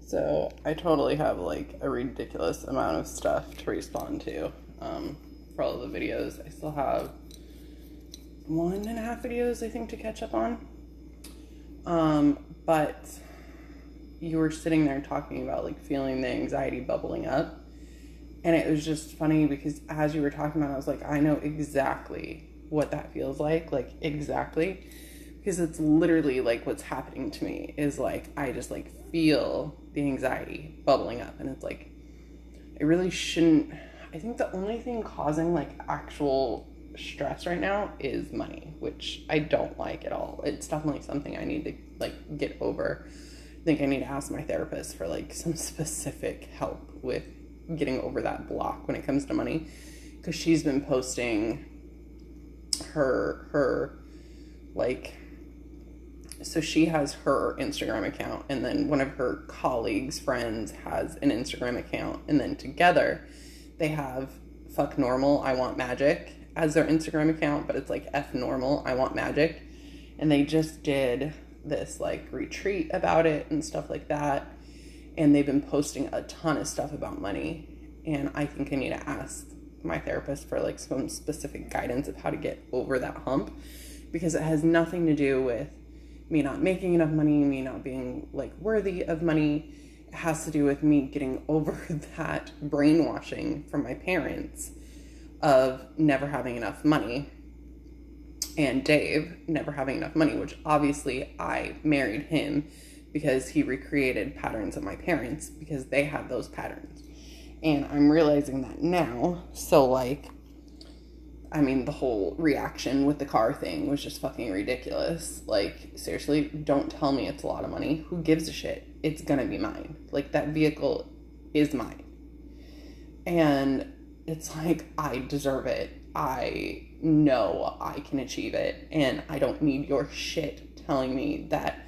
So I totally have like a ridiculous amount of stuff to respond to for all of the videos. I still have 1.5 videos I think to catch up on. But you were sitting there talking about like feeling the anxiety bubbling up. And it was just funny because as you were talking about it, I was like, I know exactly what that feels like exactly. Because it's literally like what's happening to me is like, I just like feel the anxiety bubbling up. And it's like, it really shouldn't. I think the only thing causing like actual stress right now is money, which I don't like at all. It's definitely something I need to like get over. I think I need to ask my therapist for like some specific help with getting over that block when it comes to money, because she's been posting her like, so she has her Instagram account, and then one of her colleagues' friends has an Instagram account, and then together they have Fuck Normal, I Want Magic as their Instagram account, but it's like F Normal, I Want Magic. And they just did this like retreat about it and stuff like that. And they've been posting a ton of stuff about money. And I think I need to ask my therapist for like some specific guidance of how to get over that hump, because it has nothing to do with me not making enough money, me not being like worthy of money. It has to do with me getting over that brainwashing from my parents of never having enough money, and Dave never having enough money, which obviously I married him because he recreated patterns of my parents because they had those patterns. And I'm realizing that now. So like, I mean, the whole reaction with the car thing was just fucking ridiculous. Like, seriously, don't tell me it's a lot of money. Who gives a shit? It's gonna be mine. Like, that vehicle is mine. And it's like, I deserve it. I know I can achieve it. And I don't need your shit telling me that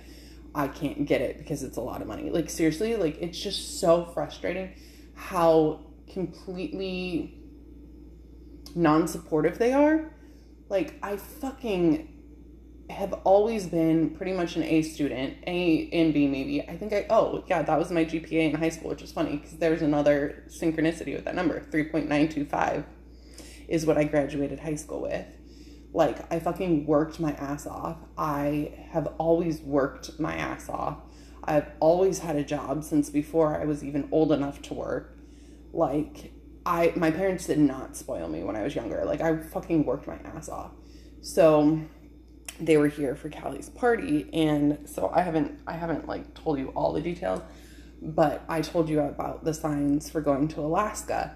I can't get it because it's a lot of money. Like, seriously, like, it's just so frustrating how completely non-supportive they are. Like, I fucking have always been pretty much an A student, A and B maybe. I think that was my GPA in high school, which is funny because there's another synchronicity with that number. 3.925 is what I graduated high school with. Like, I fucking worked my ass off. I have always worked my ass off. I've always had a job since before I was even old enough to work. Like, my parents did not spoil me when I was younger. Like, I fucking worked my ass off. So they were here for Callie's party, and so I haven't like told you all the details, but I told you about the signs for going to Alaska.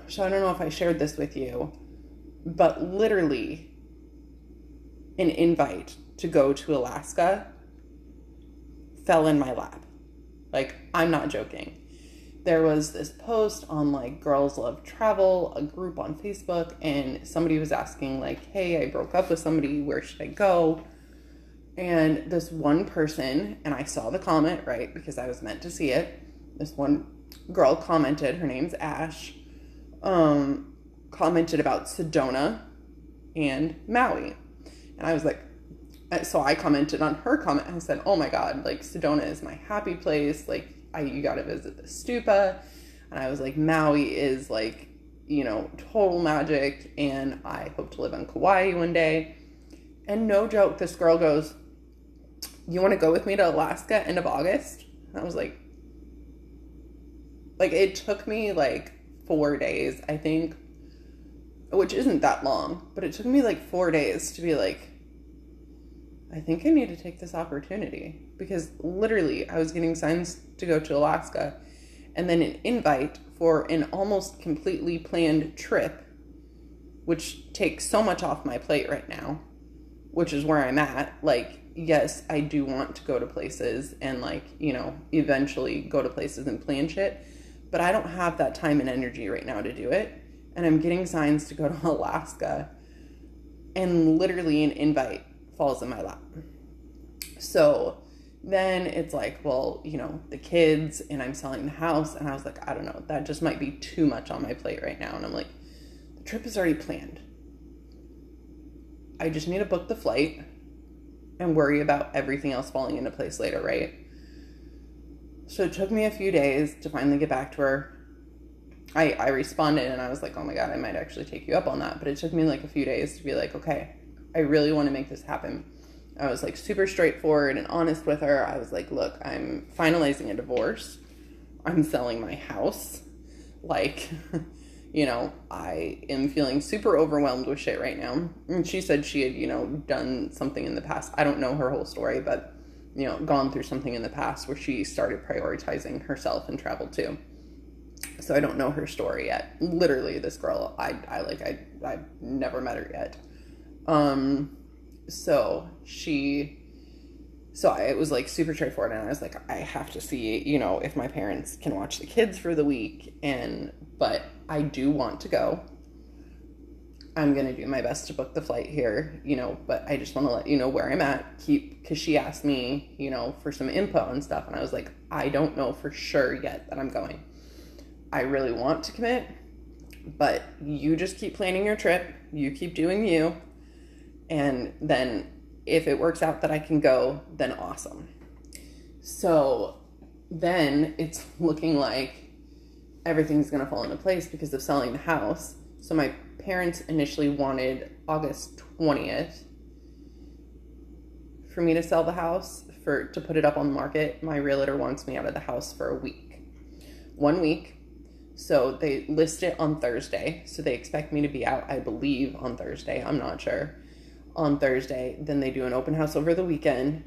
So I don't know if I shared this with you, but literally an invite to go to Alaska fell in my lap. Like, I'm not joking. There was this post on like Girls Love Travel, a group on Facebook, and somebody was asking like, hey, I broke up with somebody, where should I go? And this one person, and I saw the comment, right, because I was meant to see it. This one girl commented, her name's Ash, commented about Sedona and Maui. And I was like, so I commented on her comment. I said, oh my God, like, Sedona is my happy place. Like, you gotta visit the stupa. And I was like, Maui is like, you know, total magic. And I hope to live on Kauai one day. And no joke, this girl goes, you want to go with me to Alaska end of August? And I was like, it took me like 4 days, I think, which isn't that long, but it took me like 4 days to be like, I think I need to take this opportunity, because literally I was getting signs to go to Alaska and then an invite for an almost completely planned trip, which takes so much off my plate right now, which is where I'm at. Like, yes, I do want to go to places and like, you know, eventually go to places and plan shit, but I don't have that time and energy right now to do it. And I'm getting signs to go to Alaska, and literally an invite falls in my lap. So then it's like, well, you know, the kids, and I'm selling the house, and I was like, I don't know, that just might be too much on my plate right now. And I'm like, the trip is already planned. I just need to book the flight and worry about everything else falling into place later, right? So it took me a few days to finally get back to her. I responded and I was like, oh my God, I might actually take you up on that. But it took me like a few days to be like, okay, I really want to make this happen. I was like super straightforward and honest with her. I was like, look, I'm finalizing a divorce. I'm selling my house. Like, you know, I am feeling super overwhelmed with shit right now. And she said she had, you know, done something in the past. I don't know her whole story, but, you know, gone through something in the past where she started prioritizing herself and traveled too. So I don't know her story yet. Literally, this girl, I've never met her yet. So it was like super straightforward, and I was like, I have to see, you know, if my parents can watch the kids for the week, but I do want to go. I'm going to do my best to book the flight here, you know, but I just want to let you know where I'm at, because she asked me, you know, for some info and stuff, and I was like, I don't know for sure yet that I'm going. I really want to commit, but you just keep planning your trip, you keep doing you, and then if it works out that I can go, then awesome. So then it's looking like everything's going to fall into place because of selling the house. So my parents initially wanted August 20th for me to sell the house, to put it up on the market. My realtor wants me out of the house for a week. 1 week. So they list it on Thursday. So they expect me to be out, I believe, on Thursday. I'm not sure. On Thursday. Then they do an open house over the weekend.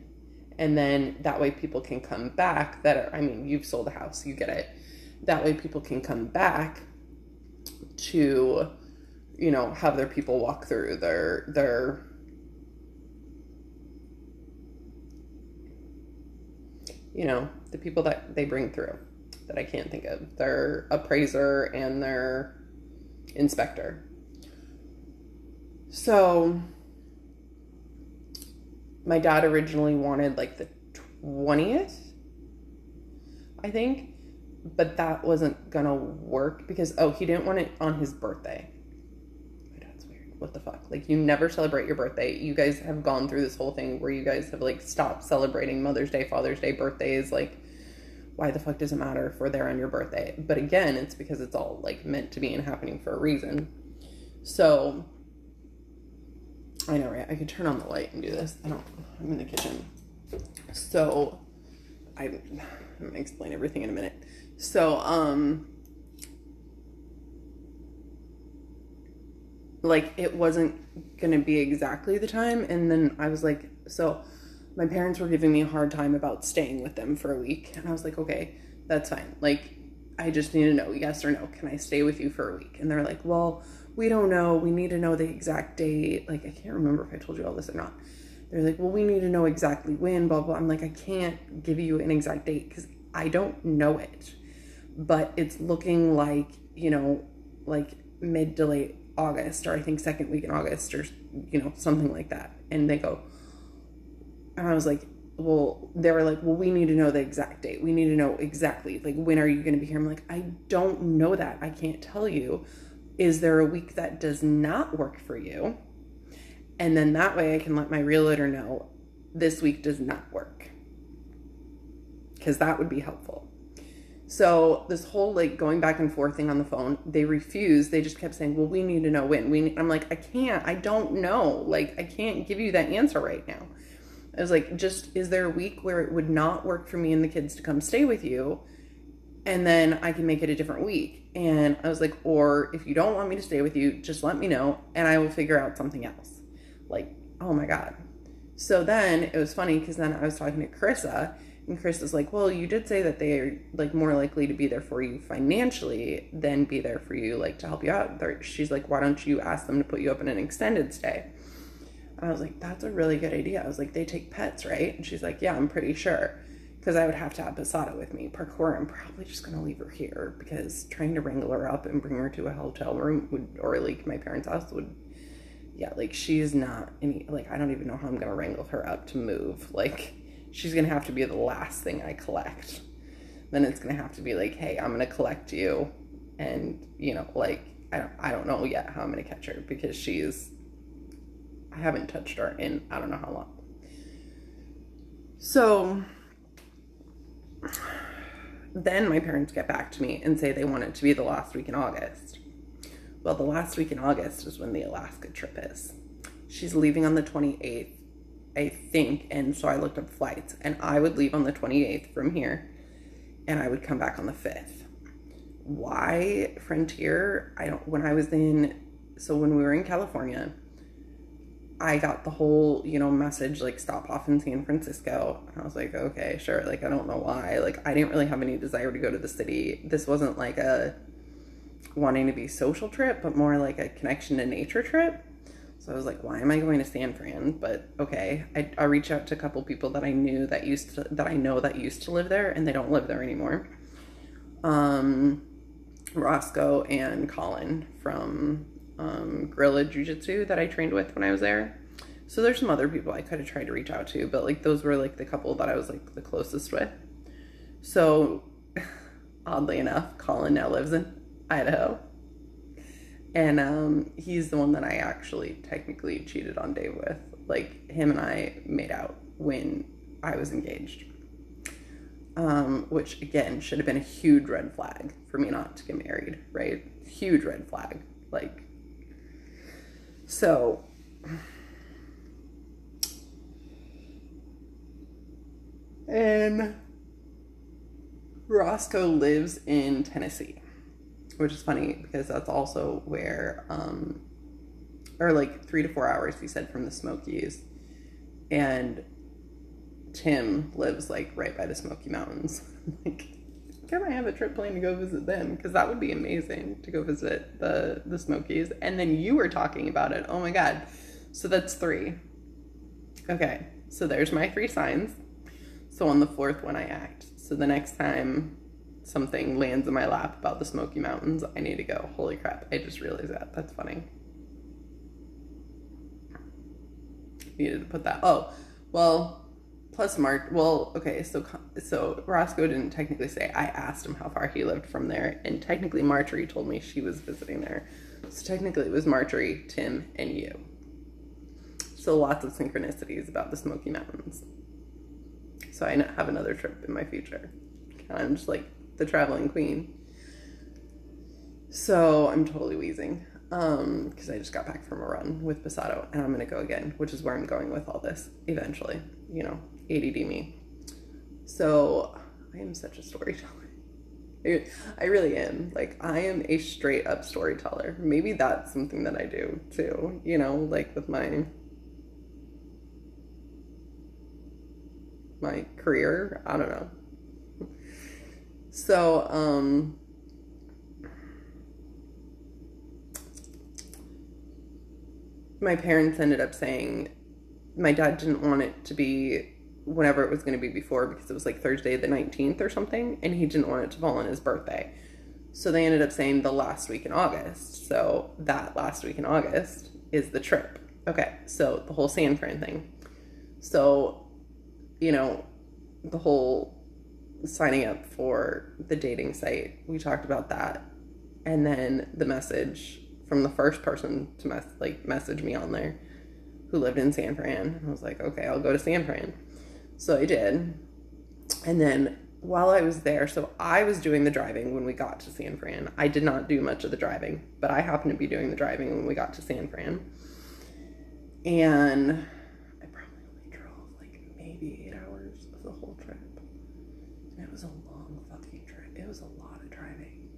And then that way people can come back you've sold a house, you get it. That way people can come back to, you know, have their people walk through their you know, the people that they bring through that I can't think of. Their appraiser and their inspector. So my dad originally wanted like the 20th, I think, but that wasn't gonna work because, he didn't want it on his birthday. My dad's weird. What the fuck? Like, you never celebrate your birthday. You guys have gone through this whole thing where you guys have like stopped celebrating Mother's Day, Father's Day, birthdays. Like, why the fuck does it matter if we're there on your birthday? But again, it's because it's all like meant to be and happening for a reason. So I know, right? I could turn on the light and do this. I'm in the kitchen. So I'm gonna explain everything in a minute. So, like, it wasn't gonna be exactly the time. And then I was like, so my parents were giving me a hard time about staying with them for a week. And I was like, okay, that's fine. Like, I just need to know, yes or no. Can I stay with you for a week? And they're like, well, we don't know. We need to know the exact date. Like, I can't remember if I told you all this or not. They're like, well, we need to know exactly when, blah, blah. I'm like, I can't give you an exact date because I don't know it. But it's looking like, you know, like mid to late August, or I think second week in August, or, you know, something like that. And they go, and I was like, well, they were like, well, we need to know the exact date. We need to know exactly, like, when are you going to be here? I'm like, I don't know that. I can't tell you. Is there a week that does not work for you? And then that way I can let my realtor know this week does not work. Because that would be helpful. So this whole like going back and forth thing on the phone, they refused. They just kept saying, well, we need to know when. I'm like, I don't know. Like, I can't give you that answer right now. I was like, is there a week where it would not work for me and the kids to come stay with you? And then I can make it a different week. And I was like, or if you don't want me to stay with you, just let me know and I will figure out something else. Like, oh my God. So then it was funny because then I was talking to Carissa, and Carissa's like, well, you did say that they're like more likely to be there for you financially than be there for you, like, to help you out. She's like, why don't you ask them to put you up in an extended stay? And I was like, that's a really good idea. I was like, they take pets, right? And she's like, yeah, I'm pretty sure. Because I would have to have Posada with me. Parkour, I'm probably just going to leave her here because trying to wrangle her up and bring her to a hotel room or like my parents' house would, yeah, like, she's not any, like, I don't even know how I'm going to wrangle her up to move. Like, she's going to have to be the last thing I collect. Then it's going to have to be like, hey, I'm going to collect you. And, you know, like, I don't know yet how I'm going to catch her because I haven't touched her in I don't know how long. So then my parents get back to me and say they want it to be the last week in August. Well, the last week in August is when the Alaska trip is. She's leaving on the 28th, I think, and so I looked up flights, and I would leave on the 28th from here, and I would come back on the 5th. Why Frontier? When we were in California, I got the whole, message, like, stop off in San Francisco. And I was like, okay, sure. Like, I don't know why. Like, I didn't really have any desire to go to the city. This wasn't like a wanting to be social trip, but more like a connection to nature trip. So I was like, why am I going to San Fran? But okay, I reached out to a couple people that I knew that used to live there, and they don't live there anymore. Roscoe and Colin from Guerrilla Jiu-Jitsu that I trained with when I was there. So there's some other people I could have tried to reach out to, but like those were like the couple that I was like the closest with. So oddly enough, Colin now lives in Idaho. And he's the one that I actually technically cheated on Dave with. Like, him and I made out when I was engaged. Which, again, should have been a huge red flag for me not to get married, right? Huge red flag. Like, so... And Roscoe lives in Tennessee, which is funny because that's also where, or like 3 to 4 hours, he said, from the Smokies. And Tim lives like right by the Smoky Mountains. Like, can I have a trip planned to go visit them? Because that would be amazing to go visit the Smokies. And then you were talking about it. Oh my God. So that's 3. Okay. So there's my 3 signs. So on the 4th one, I act. So the next time something lands in my lap about the Smoky Mountains, I need to go. Holy crap, I just realized that. That's funny. Needed to put that. Oh, well, plus Mark. Well, okay, so Roscoe didn't technically say. I asked him how far he lived from there, and technically Marjorie told me she was visiting there. So technically it was Marjorie, Tim, and you. So lots of synchronicities about the Smoky Mountains. So I have another trip in my future. I'm just like the traveling queen. So I'm totally wheezing because I just got back from a run with Passato, and I'm going to go again, which is where I'm going with all this eventually, ADD me. So I am such a storyteller. I really am. Like, I am a straight up storyteller. Maybe that's something that I do too, like with my career. I don't know. So, my parents ended up saying, my dad didn't want it to be whenever it was going to be before, because it was like Thursday the 19th or something, and he didn't want it to fall on his birthday. So they ended up saying the last week in August. So that last week in August is the trip. Okay, so the whole San Fran thing. So, the whole signing up for the dating site, we talked about that. And then the message from the first person to message me on there who lived in San Fran. I was like, okay, I'll go to San Fran. So I did. And then while I was there, so I was doing the driving when we got to San Fran. I did not do much of the driving, but I happened to be doing the driving when we got to San Fran. And I probably only drove like maybe 8 hours of the whole trip. And it was a long fucking trip. It was a lot of driving.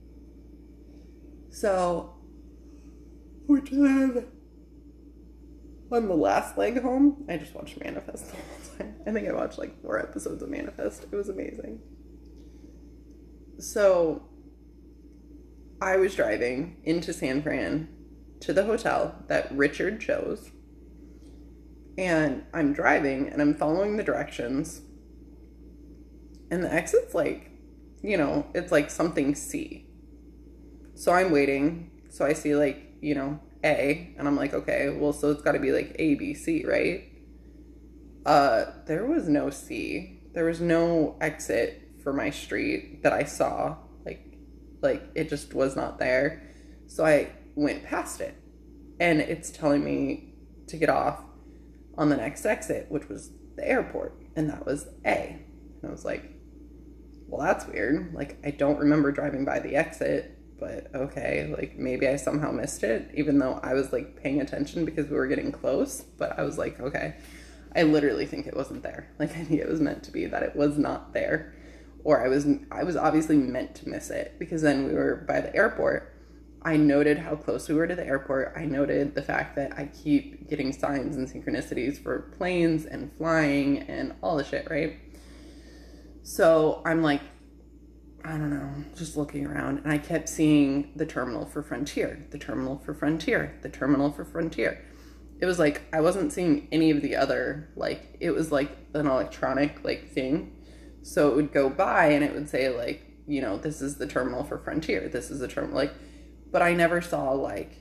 So, which then, on the last leg home, I just watched Manifest the whole time. I think I watched like 4 episodes of Manifest. It was amazing. So, I was driving into San Fran to the hotel that Richard chose. And I'm driving and I'm following the directions. And the exit's like, it's like something C. So I'm waiting. So I see like, A. And I'm like, okay, well, so it's got to be like A, B, C, right? There was no C. There was no exit for my street that I saw. Like it just was not there. So I went past it. And it's telling me to get off on the next exit, which was the airport. And that was A. And I was like, well, that's weird. Like, I don't remember driving by the exit, but okay, like maybe I somehow missed it, even though I was like paying attention because we were getting close. But I was like, okay, I literally think it wasn't there. Like, I think it was meant to be that it was not there, or I was obviously meant to miss it, because then we were by the airport. I noted how close we were to the airport. I noted the fact that I keep getting signs and synchronicities for planes and flying and all the shit, right? So I'm like, I don't know, just looking around, and I kept seeing the terminal for Frontier, the terminal for Frontier, the terminal for Frontier. It was like I wasn't seeing any of the other, like, it was like an electronic like thing. So it would go by and it would say like, you know, this is the terminal for Frontier, this is the terminal, like, but I never saw like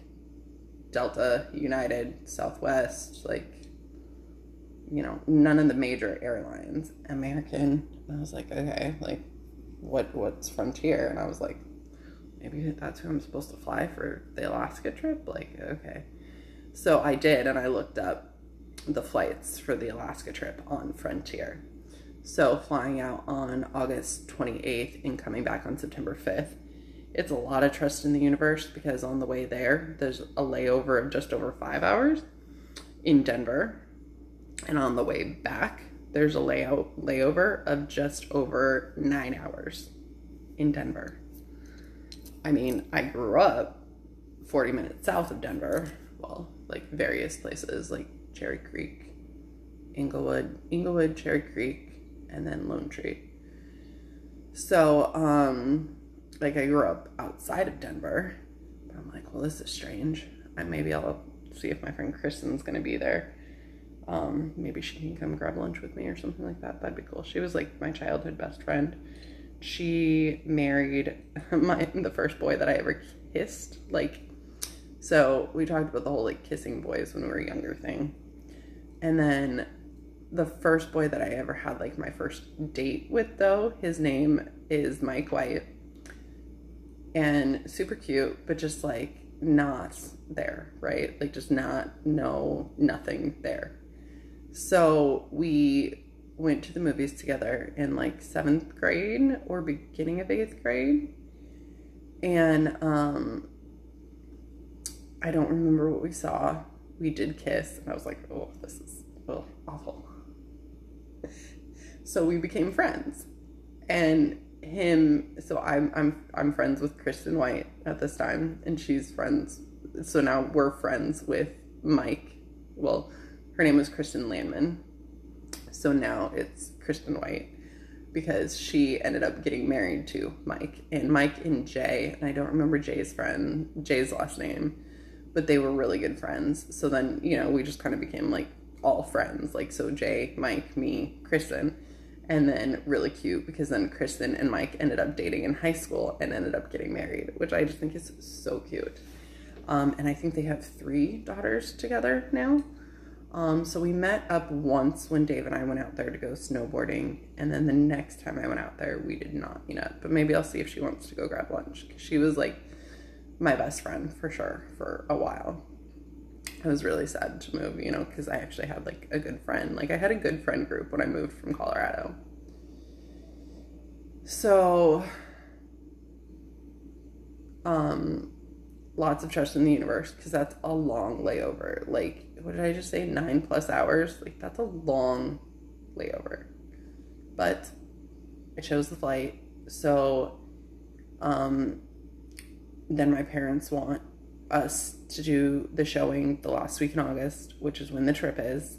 Delta, United, Southwest, like, you know, none of the major airlines. American. And I was like, okay, like, what's Frontier? And I was like, maybe that's who I'm supposed to fly for the Alaska trip? Like, okay. So I did, and I looked up the flights for the Alaska trip on Frontier. So flying out on August 28th and coming back on September 5th, it's a lot of trust in the universe, because on the way there, there's a layover of just over 5 hours in Denver. And on the way back, there's a layover of just over 9 hours in Denver. I mean, I grew up 40 minutes south of Denver. Well, like various places like Cherry Creek, Inglewood, Cherry Creek, and then Lone Tree. So, like, I grew up outside of Denver, but I'm like, well, this is strange. Maybe I'll see if my friend Kristen's gonna be there. Maybe she can come grab lunch with me or something like that. That'd be cool. She was like my childhood best friend. She married the first boy that I ever kissed. Like, so we talked about the whole like kissing boys when we were younger thing. And then the first boy that I ever had like my first date with, though, his name is Mike White. And super cute, but just like not there, right? Like just nothing there. So we went to the movies together in like 7th grade or beginning of 8th grade. And I don't remember what we saw. We did kiss, and I was like, oh, this is awful. So we became friends. And so I'm friends with Kristen White at this time, and she's friends. So now we're friends with Mike. Well, her name was Kristen Landman. So now it's Kristen White, because she ended up getting married to Mike. And Mike and Jay, and I don't remember Jay's last name, but they were really good friends. So then, you know, we just kind of became like all friends. Like, so Jay, Mike, me, Kristen. And then really cute, because then Kristen and Mike ended up dating in high school and ended up getting married, which I just think is so cute. And I think they have 3 daughters together now. So we met up once when Dave and I went out there to go snowboarding. And then the next time I went out there, we did not meet up. But maybe I'll see if she wants to go grab lunch. She was like my best friend for sure for a while. I was really sad to move, you know, because I actually had like a good friend. Like, I had a good friend group when I moved from Colorado. So, lots of trust in the universe, because that's a long layover. Like, what did I just say? 9+ hours? Like, that's a long layover. But I chose the flight. So, then my parents want us to do the showing the last week in August, which is when the trip is,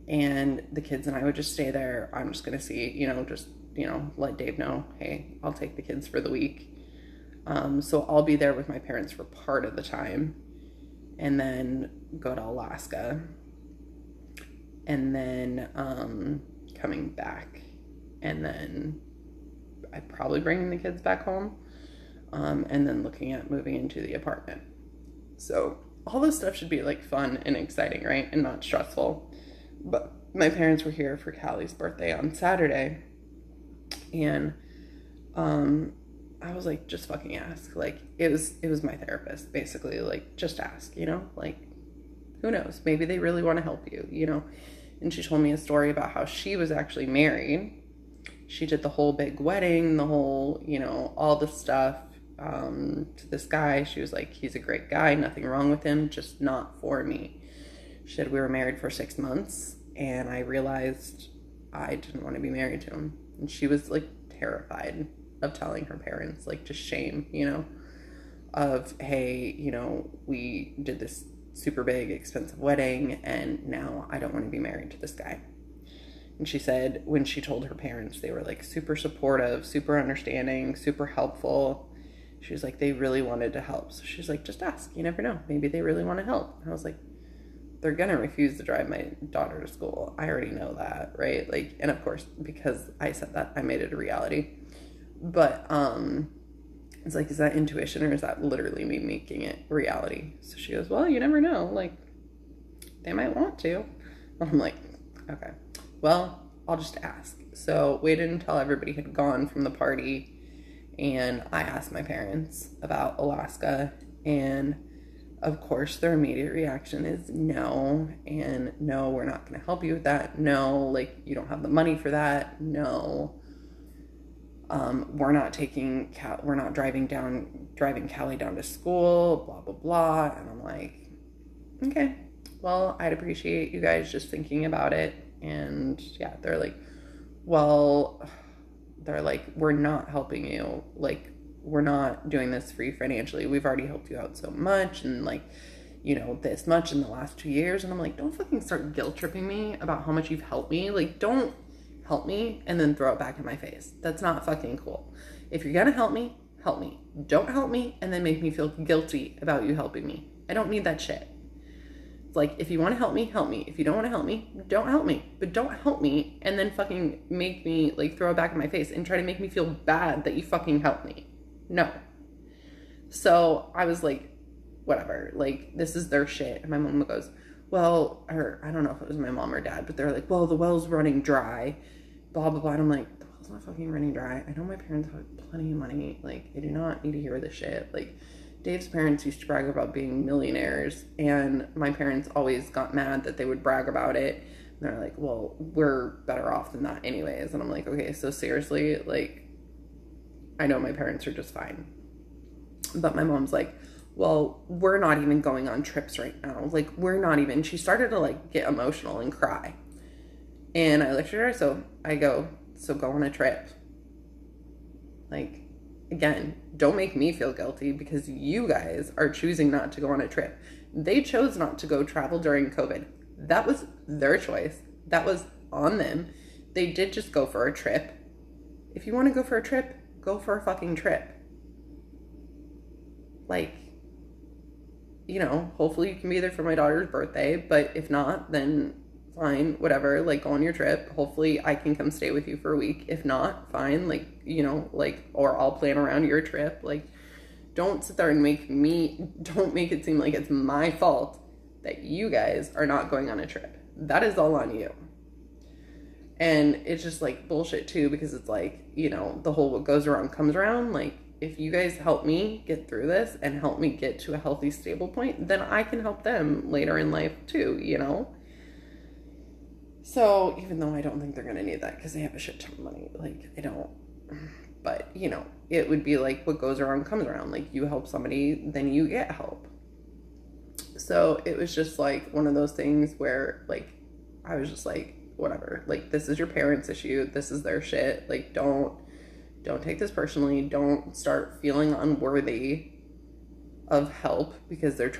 and the kids and I would just stay there. I'm just gonna see, you know, just, you know, let Dave know, hey, I'll take the kids for the week. So I'll be there with my parents for part of the time, and then go to Alaska, and then coming back, and then I'd probably bring the kids back home, and then looking at moving into the apartment. So all this stuff should be like fun and exciting, right? And not stressful. But my parents were here for Callie's birthday on Saturday, and I was like, just fucking ask. Like, it was my therapist, basically, like, just ask, you know, like, who knows, maybe they really want to help you, you know. And she told me a story about how she was actually married. she did the whole big wedding, the whole, all the stuff to this guy. She was like, he's a great guy, nothing wrong with him, just not for me. She said we were married for 6 months, and I realized I didn't want to be married to him. And she was like terrified of telling her parents, like, just shame, of, hey, we did this super big, expensive wedding, and now I don't want to be married to this guy. And she said when she told her parents, they were like super supportive, super understanding, super helpful. She was like, they really wanted to help. So she's like, just ask. You never know. Maybe they really want to help. And I was like, they're going to refuse to drive my daughter to school. I already know that, right? Like, and of course, because I said that, I made it a reality. But it's like, is that intuition or is that literally me making it reality? So she goes, well, you never know. Like, they might want to. I'm like, okay. Well, I'll just ask. So waited until everybody had gone from the party, and I asked my parents about Alaska, and of course their immediate reaction is no, and no, we're not going to help you with that. No, like, you don't have the money for that. No, we're not driving Callie down to school, blah, blah, blah. And I'm like, okay, well, I'd appreciate you guys just thinking about it. And yeah, they're like, we're not helping you. Like, we're not doing this for you financially. We've already helped you out so much, and like, this much in the last 2 years. And I'm like, don't fucking start guilt tripping me about how much you've helped me. Like, don't help me and then throw it back in my face. That's not fucking cool. If you're gonna help me, help me. Don't help me and then make me feel guilty about you helping me. I don't need that shit. Like, if you want to help me, help me. If you don't want to help me, don't help me. But don't help me and then fucking make me, like, throw it back in my face and try to make me feel bad that you fucking helped me. No. So I was like, whatever. Like, this is their shit. And my mom goes, well, or I don't know if it was my mom or dad, but they're like, well, the well's running dry, blah, blah, blah. And I'm like, the well's not fucking running dry. I know my parents have plenty of money. Like, I do not need to hear this shit. Like, Dave's parents used to brag about being millionaires, and my parents always got mad that they would brag about it. And they're like, well, we're better off than that anyways. And I'm like, okay, so seriously, like, I know my parents are just fine. But my mom's like, well, we're not even going on trips right now. Like, she started to like get emotional and cry. And I looked at her, so I go, so go on a trip. Like, again, don't make me feel guilty because you guys are choosing not to go on a trip. They chose not to go travel during COVID. That was their choice. That was on them. They did just go for a trip. If you want to go for a trip, go for a fucking trip. Like, hopefully you can be there for my daughter's birthday, but if not, then fine, whatever, like, go on your trip. Hopefully I can come stay with you for a week. If not, fine, like, or I'll plan around your trip. Like, don't sit there and don't make it seem like it's my fault that you guys are not going on a trip. That is all on you. And it's just like bullshit too, because it's like, the whole what goes around comes around. Like, if you guys help me get through this and help me get to a healthy, stable point, then I can help them later in life too, So even though I don't think they're going to need that because they have a shit ton of money, like, I don't, but it would be like what goes around comes around. Like, you help somebody, then you get help. So it was just like one of those things where, like, I was just like, whatever, like, this is your parents' issue. This is their shit. Like, don't take this personally. Don't start feeling unworthy of help because they're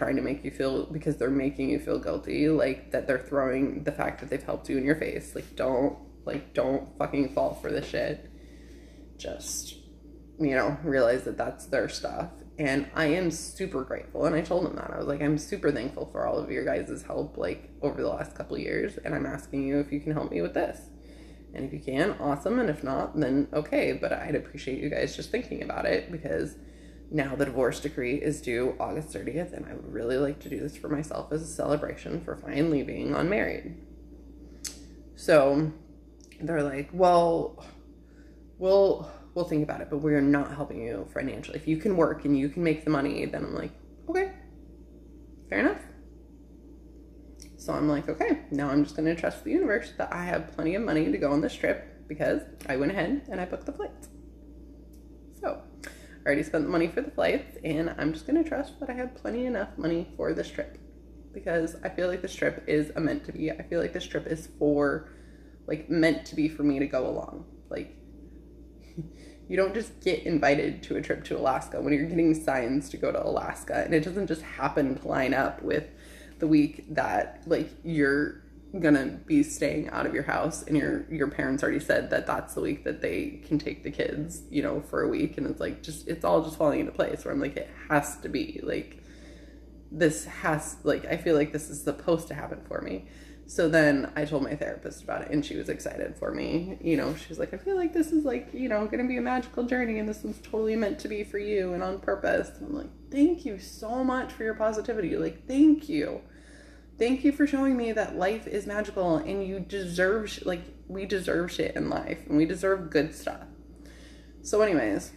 making you feel guilty, like, that they're throwing the fact that they've helped you in your face. Like, don't fucking fall for this shit. Just, realize that that's their stuff. And I am super grateful. And I told them that. I was like, I'm super thankful for all of your guys' help, like, over the last couple of years. And I'm asking you if you can help me with this. And if you can, awesome. And if not, then okay. But I'd appreciate you guys just thinking about it, because now the divorce decree is due August 30th. And I would really like to do this for myself as a celebration for finally being unmarried. So they're like, well, we'll think about it, but we're not helping you financially. If you can work and you can make the money, then I'm like, okay, fair enough. So I'm like, okay, now I'm just going to trust the universe that I have plenty of money to go on this trip. because I went ahead and I booked the flights. So I already spent the money for the flights, and I'm just going to trust that I have plenty enough money for this trip, because I feel like this trip is a meant to be. I feel like this trip is meant to be for me to go along. Like, you don't just get invited to a trip to Alaska when you're getting signs to go to Alaska, and it doesn't just happen to line up with the week that you're gonna be staying out of your house, and your parents already said that that's the week that they can take the kids, for a week, and it's all just falling into place, where I'm like, it has to be I feel like this is supposed to happen for me. So then I told my therapist about it, and she was excited for me. She was like, I feel like this is gonna be a magical journey, and this was totally meant to be for you and on purpose. And I'm like, thank you so much for your positivity. Thank you. Thank you for showing me that life is magical, and you deserve, we deserve shit in life, and we deserve good stuff. So anyways,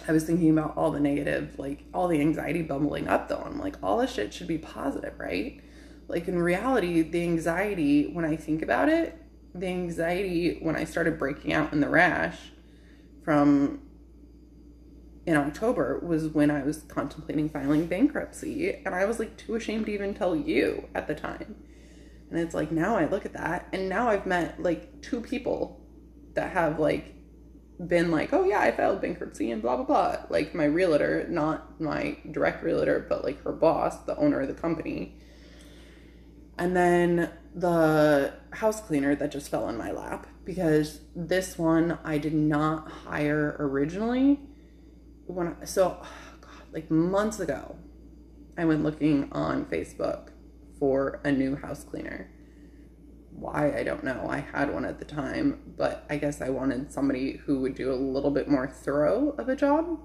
I was thinking about all the negative, all the anxiety bubbling up though. I'm like, all this shit should be positive, right? In reality, the anxiety, when I think about it, when I started breaking out in the rash in October, was when I was contemplating filing bankruptcy, and I was too ashamed to even tell you at the time. And it's now I look at that, and now I've met 2 people that have been oh yeah, I filed bankruptcy and blah blah blah. My realtor, not my direct realtor, but her boss, the owner of the company. And then the house cleaner that just fell in my lap, because this one I did not hire originally. Months ago, I went looking on Facebook for a new house cleaner. Why, I don't know. I had one at the time, but I guess I wanted somebody who would do a little bit more thorough of a job.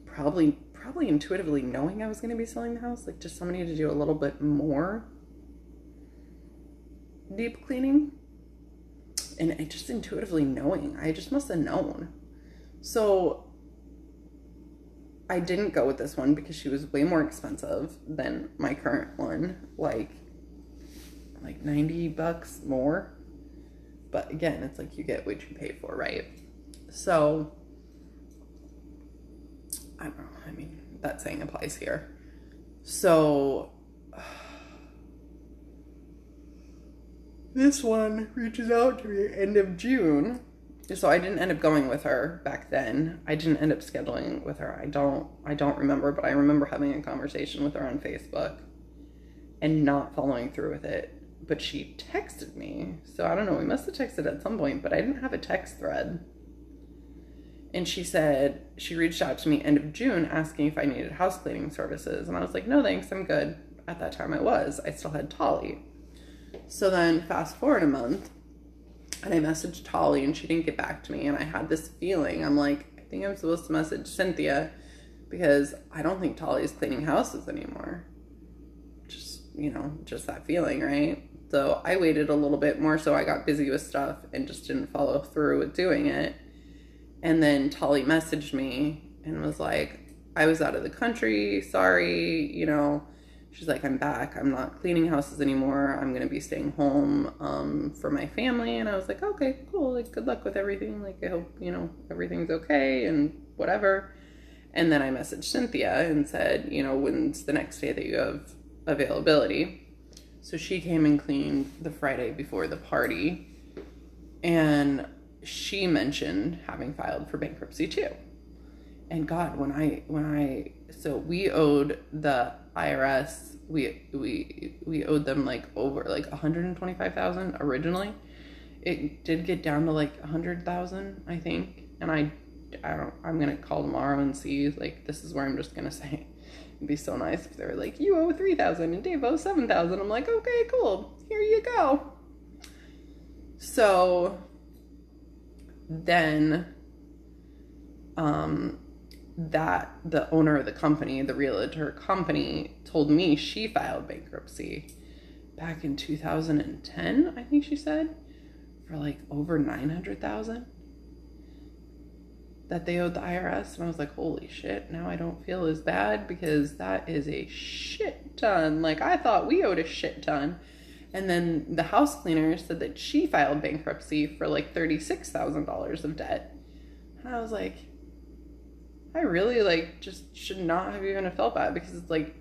Probably intuitively knowing I was going to be selling the house, just somebody to do a little bit more deep cleaning. And I just intuitively knowing, I just must have known. So I didn't go with this one because she was way more expensive than my current one, like $90 more. But again, it's you get what you pay for, right? So I don't know. I mean, that saying applies here. So this one reaches out to me end of June. So I didn't end up going with her back then. I didn't end up scheduling with her. I don't remember, but I remember having a conversation with her on Facebook and not following through with it. But she texted me. So I don't know, we must have texted at some point, but I didn't have a text thread. And she said, she reached out to me end of June asking if I needed house cleaning services. And I was like, no thanks, I'm good. At that time I still had Tolly. So then fast forward a month, and I messaged Tolly and she didn't get back to me. And I had this feeling, I'm like, I think I'm supposed to message Cynthia, because I don't think Tolly's cleaning houses anymore. Just that feeling, right? So I waited a little bit more, so I got busy with stuff and just didn't follow through with doing it. And then Tolly messaged me and was like, I was out of the country, sorry, she's like, I'm back, I'm not cleaning houses anymore, I'm gonna be staying home for my family. And I was like, okay, cool, good luck with everything, I hope everything's okay and whatever. And then I messaged Cynthia and said, when's the next day that you have availability? So she came and cleaned the Friday before the party, and she mentioned having filed for bankruptcy too. And God, so we owed the IRS, we owed them over $125,000 originally. It did get down to $100,000, I think. And I'm gonna call tomorrow and see, this is where I'm just gonna say, it'd be so nice if they were like, you owe $3,000 and Dave owes $7,000. I'm like, okay, cool, here you go. So then that the owner of the company, the realtor company, told me she filed bankruptcy back in 2010, I think she said, for over $900,000 that they owed the IRS. And I was like, holy shit, now I don't feel as bad, because that is a shit ton. I thought we owed a shit ton. And then the house cleaner said that she filed bankruptcy for like $36,000 of debt. And I was like, I really like just should not have even felt bad, because it's like,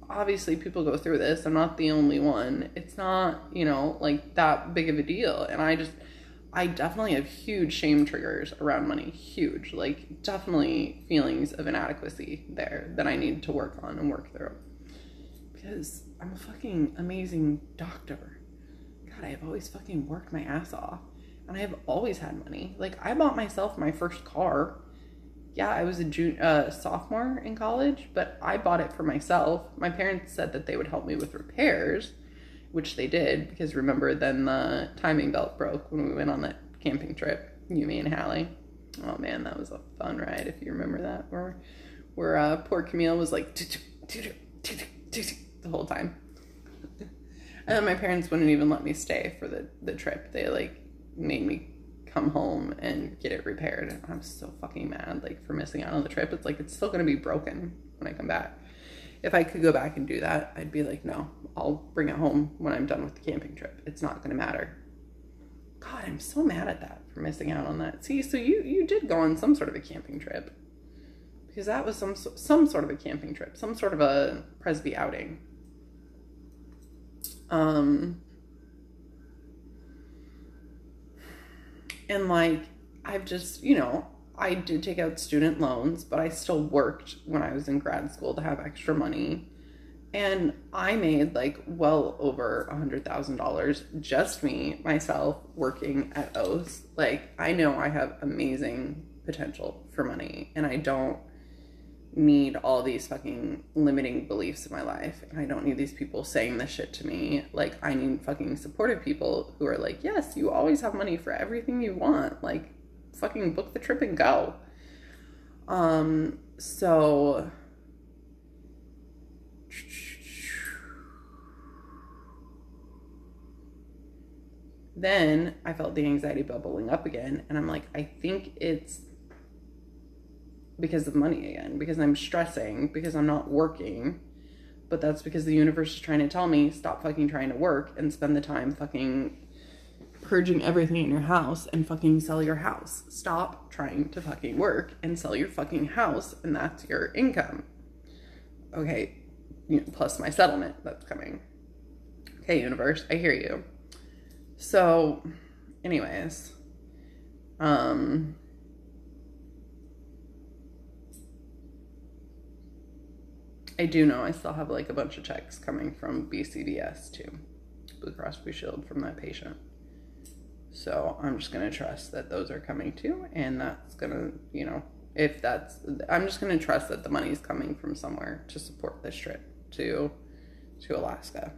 obviously people go through this. I'm not the only one. It's not, like that big of a deal. And I definitely have huge shame triggers around money. Huge. Like, definitely feelings of inadequacy there that I need to work on and work through. Because I'm a fucking amazing doctor. God, I have always fucking worked my ass off. And I have always had money. Like, I bought myself my first car. Yeah, I was a sophomore in college, but I bought it for myself. My parents said that they would help me with repairs, which they did, because remember, then the timing belt broke when we went on that camping trip, you, me, and Hallie. Oh man, that was a fun ride, if you remember that, where poor Camille was like the whole time. And then my parents wouldn't even let me stay for the trip. They like made me come home and get it repaired. And I'm so fucking mad, like, for missing out on the trip. It's like, it's still gonna be broken when I come back. If I could go back and do that, I'd be like, no, I'll bring it home when I'm done with the camping trip. It's not gonna matter. God, I'm so mad at that for missing out on that. See, so you did go on some sort of a camping trip, because that was some sort of a camping trip, some sort of a Presby outing. And like, I've just, I did take out student loans, but I still worked when I was in grad school to have extra money. And I made like well over $100,000, just me, myself, working at O's. Like, I know I have amazing potential for money, and I don't need all these fucking limiting beliefs in my life. And I don't need these people saying this shit to me. Like, I need fucking supportive people who are like, yes, you always have money for everything you want. Like, fucking book the trip and go. So then I felt the anxiety bubbling up again, and I'm like, I think it's because of money again, because I'm stressing, because I'm not working. But that's because the universe is trying to tell me, stop fucking trying to work and spend the time fucking purging everything in your house and fucking sell your house. Stop trying to fucking work and sell your fucking house, and that's your income. Okay, plus my settlement that's coming. Okay, universe, I hear you. So, anyways, I do know I still have like a bunch of checks coming from BCBS too, Blue Cross Blue Shield, from that patient. So I'm just going to trust that those are coming too. And that's going to, I'm just going to trust that the money's coming from somewhere to support this trip to Alaska.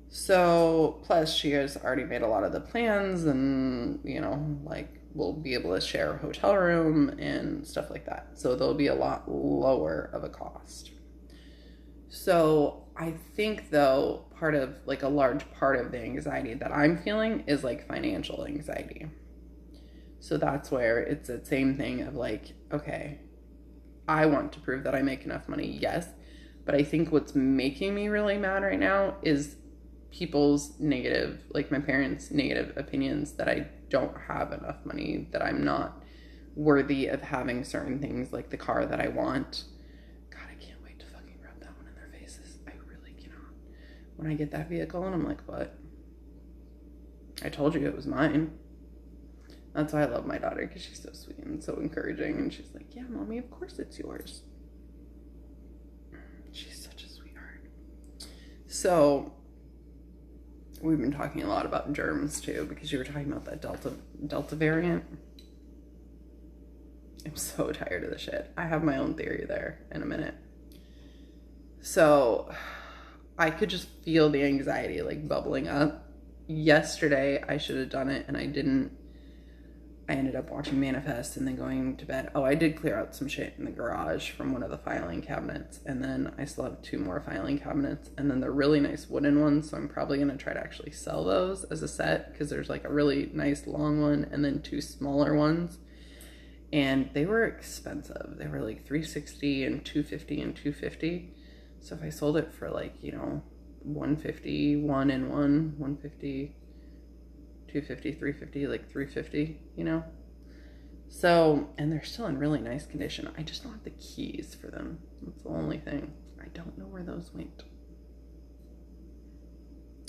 So, plus she has already made a lot of the plans, and, we'll be able to share a hotel room and stuff like that. So there'll be a lot lower of a cost. So I think, though, a large part of the anxiety that I'm feeling is like financial anxiety. So that's where it's the same thing of like, okay, I want to prove that I make enough money. Yes. But I think what's making me really mad right now is people's negative, like my parents' negative opinions that I don't have enough money, that I'm not worthy of having certain things like the car that I want. God, I can't wait to fucking rub that one in their faces. I really cannot. When I get that vehicle and I'm like, what? I told you it was mine. That's why I love my daughter, because she's so sweet and so encouraging. And she's like, yeah, mommy, of course it's yours. She's such a sweetheart. So we've been talking a lot about germs too, because you were talking about that Delta variant. I'm so tired of the shit. I have my own theory there in a minute. So I could just feel the anxiety like bubbling up. Yesterday I should have done it and I didn't. I ended up watching Manifest and then going to bed. Oh, I did clear out some shit in the garage from one of the filing cabinets. And then I still have 2 more filing cabinets. And then they're really nice wooden ones. So I'm probably going to try to actually sell those as a set, because there's like a really nice long one and then 2 smaller ones. And they were expensive. They were like $360 and $250 and $250. So if I sold it for like, 150, 1 and 1, 150, 250, 350, like 350, you know? So, and they're still in really nice condition. I just don't have the keys for them. That's the only thing. I don't know where those went.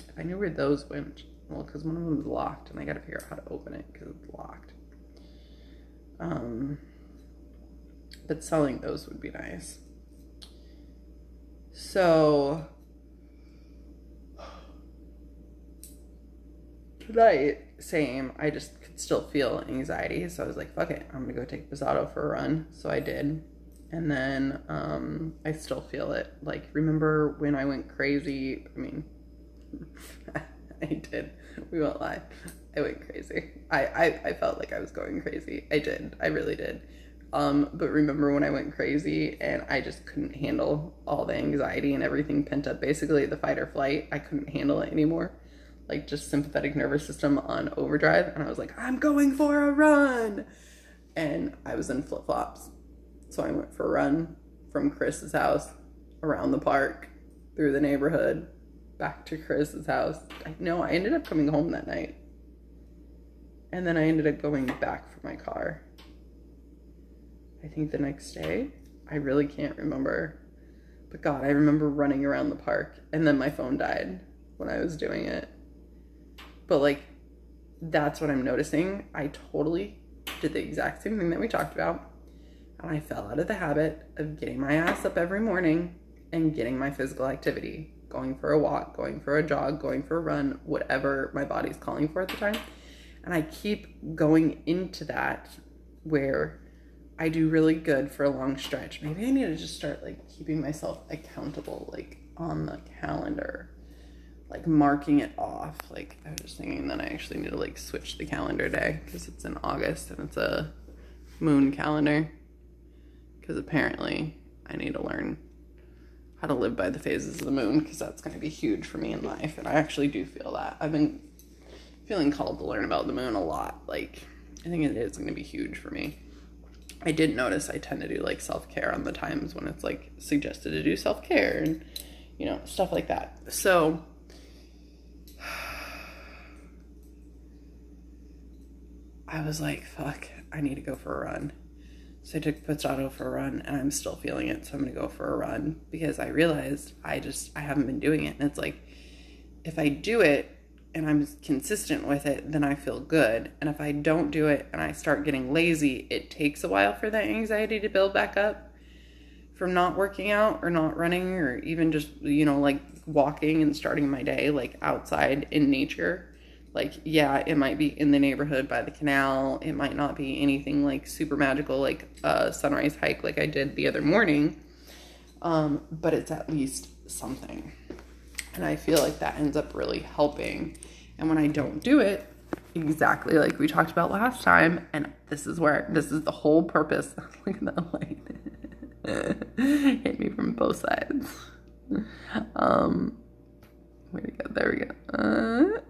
If I knew where those went, well, because one of them is locked and I got to figure out how to open it because it's locked. But selling those would be nice. So tonight, same. I just could still feel anxiety, so I was like, "Fuck it, I'm gonna go take Posado for a run." So I did, and then I still feel it. Like, remember when I went crazy? I mean, I did. We won't lie. I went crazy. I felt like I was going crazy. I did. I really did. But remember when I went crazy and I just couldn't handle all the anxiety and everything pent up, basically the fight or flight, I couldn't handle it anymore. Like, just sympathetic nervous system on overdrive. And I was like, I'm going for a run. And I was in flip-flops. So I went for a run from Chris's house, around the park, through the neighborhood, back to Chris's house. I ended up coming home that night. And then I ended up going back for my car. I think the next day. I really can't remember. But God, I remember running around the park. And then my phone died when I was doing it. But, like, that's what I'm noticing. I totally did the exact same thing that we talked about. And I fell out of the habit of getting my ass up every morning and getting my physical activity. Going for a walk, going for a jog, going for a run, whatever my body's calling for at the time. And I keep going into that where I do really good for a long stretch. Maybe I need to just start, like, keeping myself accountable, like, on the calendar. Like, marking it off. Like, I was just thinking that I actually need to, like, switch the calendar day because it's in August and it's a moon calendar. Because apparently I need to learn how to live by the phases of the moon because that's going to be huge for me in life. And I actually do feel that. I've been feeling called to learn about the moon a lot. Like, I think it is going to be huge for me. I did notice I tend to do, like, self-care on the times when it's, like, suggested to do self-care and, you know, stuff like that. So I was like, fuck, I need to go for a run. So I took Posado for a run and I'm still feeling it. So I'm going to go for a run because I realized I haven't been doing it. And it's like, if I do it and I'm consistent with it, then I feel good. And if I don't do it and I start getting lazy, it takes a while for that anxiety to build back up from not working out or not running or even just, you know, like walking and starting my day, like outside in nature. Like, yeah, it might be in the neighborhood by the canal. It might not be anything like super magical, like a sunrise hike like I did the other morning. But it's at least something. And I feel like that ends up really helping. And when I don't do it, exactly like we talked about last time, and this is the whole purpose. Look at that light. Hit me from both sides. Where'd it go? There we go.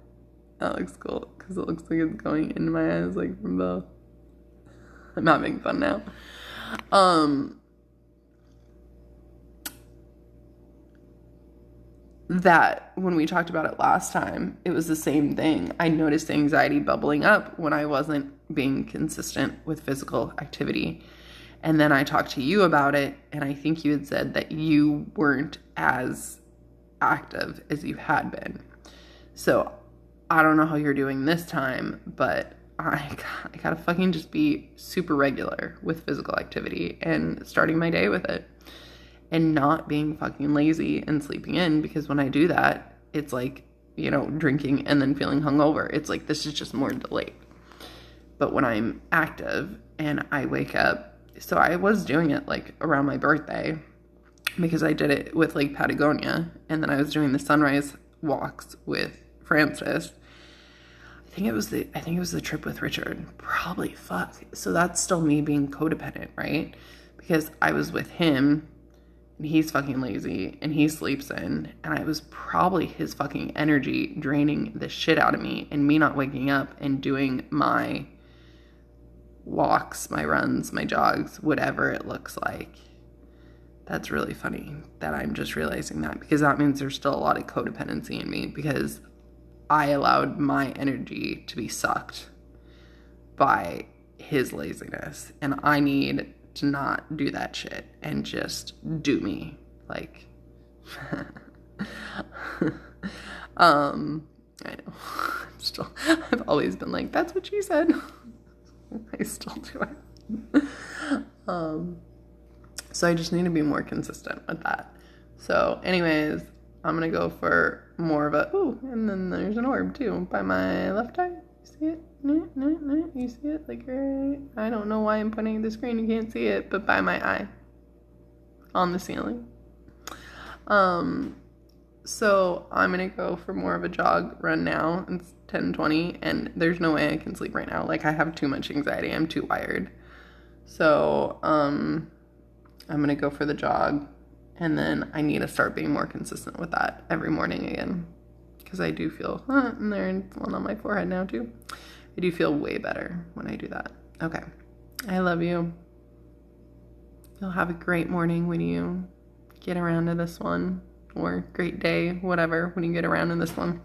That looks cool because it looks like it's going into my eyes, like, from both. I'm having fun now. That when we talked about it last time, it was the same thing. I noticed anxiety bubbling up when I wasn't being consistent with physical activity. And then I talked to you about it, and I think you had said that you weren't as active as you had been. So I don't know how you're doing this time, but I gotta fucking just be super regular with physical activity and starting my day with it. And not being fucking lazy and sleeping in, because when I do that, it's like, you know, drinking and then feeling hungover. It's like, this is just more delayed. But when I'm active and I wake up, so I was doing it like around my birthday because I did it with Lake Patagonia, and then I was doing the sunrise walks with Francis. I think it was the trip with Richard. Probably, fuck. So that's still me being codependent, right? Because I was with him. And he's fucking lazy and he sleeps in, and I was probably his fucking energy draining the shit out of me, and me not waking up and doing my walks, my runs, my jogs, whatever it looks like, That's really funny that I'm just realizing that, because that means there's still a lot of codependency in me, because I allowed my energy to be sucked by his laziness, and I need to not do that shit and just do me. Like, I know. I've always been like, that's what she said. I still do it. So I just need to be more consistent with that. So anyways, I'm gonna go for more of a, ooh, and then there's an orb too by my left eye. You see it? No. You see it? Like, right? I don't know why I'm pointing at the screen, you can't see it, but by my eye. On the ceiling. So I'm gonna go for more of a jog run now. It's 10:20, and there's no way I can sleep right now. Like, I have too much anxiety. I'm too wired. So, I'm gonna go for the jog, and then I need to start being more consistent with that every morning again, because I do feel, and there's one on my forehead now too. I do feel way better when I do that. Okay. I love you. You'll have a great morning when you get around to this one, or great day, whatever, when you get around to this one.